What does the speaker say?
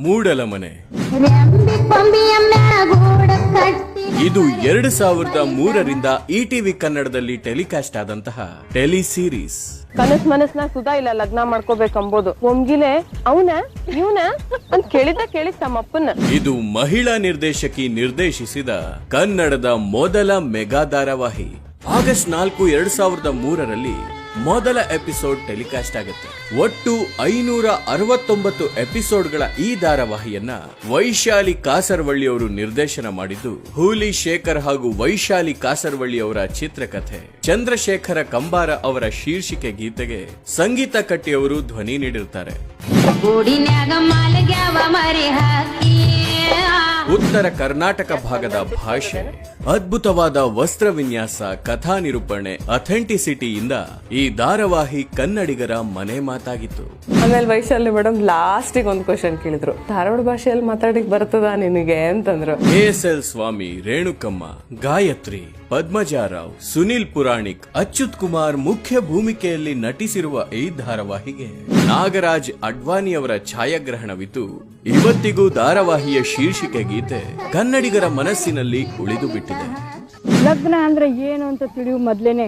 ಮೂಡಲಮನೆ. ಇದು 2003ರಿಂದ ETV ಕನ್ನಡದಲ್ಲಿ telecast ಆದಂತಹ ಟೆಲಿ ಸೀರೀಸ್. ಮನಸ್ನಾಗ ಸುಧಾ ಇಲ್ಲ ಲಗ್ನ ಮಾಡ್ಕೋಬೇಕಂಬೋದು. ಒಮ್ಗಿಲೆ ಅವನ ಇವನ ಅಂತ ಕೇಳಿದ ತಮ್ಮಪ್ಪನ. ಇದು ಮಹಿಳಾ ನಿರ್ದೇಶಕಿ ನಿರ್ದೇಶಿಸಿದ ಕನ್ನಡದ ಮೊದಲ ಮೆಗಾ ಧಾರಾವಾಹಿ. ಆಗಸ್ಟ್ 4, 2003ರಲ್ಲಿ ಮೊದಲ ಎಪಿಸೋಡ್ ಟೆಲಿಕಾಸ್ಟ್ ಆಗುತ್ತೆ. ಒಟ್ಟು 569 ಎಪಿಸೋಡ್ಗಳ ಈ ಧಾರಾವಾಹಿಯನ್ನ ವೈಶಾಲಿ ಕಾಸರವಳ್ಳಿ ಅವರು ನಿರ್ದೇಶನ ಮಾಡಿದ್ದು, ಹೂಲಿ ಶೇಖರ್ ಹಾಗೂ ವೈಶಾಲಿ ಕಾಸರವಳ್ಳಿ ಅವರ ಚಿತ್ರಕಥೆ, ಚಂದ್ರಶೇಖರ ಕಂಬಾರ ಅವರ ಶೀರ್ಷಿಕೆ ಗೀತೆಗೆ ಸಂಗೀತ ಕಟ್ಟಿ ಅವರು ಧ್ವನಿ ನೀಡಿರ್ತಾರೆ. ಉತ್ತರ ಕರ್ನಾಟಕ ಭಾಗದ ಭಾಷೆ, ಅದ್ಭುತವಾದ ವಸ್ತ್ರ ವಿನ್ಯಾಸ, ಕಥಾ ನಿರೂಪಣೆ, ಅಥೆಂಟಿಸಿಟಿಯಿಂದ ಈ ಧಾರಾವಾಹಿ ಕನ್ನಡಿಗರ ಮನೆ ಮಾತಾಗಿತ್ತು. ಆಮೇಲೆ ವೈಶಾಲಿ ಮೇಡಮ್ ಲಾಸ್ಟಿಗೆ ಒಂದು ಕ್ವಶನ್ ಕೇಳಿದ್ರು, ಧಾರವಾಡ ಭಾಷೆಯಲ್ಲಿ ಮಾತಾಡಿಕ್ ಬರ್ತದ ನಿನಗೆ ಅಂತಂದ್ರು. ASL ಸ್ವಾಮಿ, ರೇಣುಕಮ್ಮ, ಗಾಯತ್ರಿ, ಪದ್ಮಜಾರಾವ್, ಸುನಿಲ್ ಪುರಾಣಿಕ್, ಅಚ್ಯುತ್ ಕುಮಾರ್ ಮುಖ್ಯ ಭೂಮಿಕೆಯಲ್ಲಿ ನಟಿಸಿರುವ ಈ ಧಾರಾವಾಹಿಗೆ ನಾಗರಾಜ್ ಅಡ್ವಾಣಿಯವರ ಛಾಯಾಗ್ರಹಣವಿದ್ದು, ಇವತ್ತಿಗೂ ಧಾರಾವಾಹಿಯ ಶೀರ್ಷಿಕೆ ಗೀತೆ ಕನ್ನಡಿಗರ ಮನಸ್ಸಿನಲ್ಲಿ ಉಳಿದು ಬಿಟ್ಟಿದೆ. ಲಗ್ನ ಅಂದ್ರೆ ಏನು ಅಂತ ತಿಳಿಯು ಮೊದ್ಲೇನೆ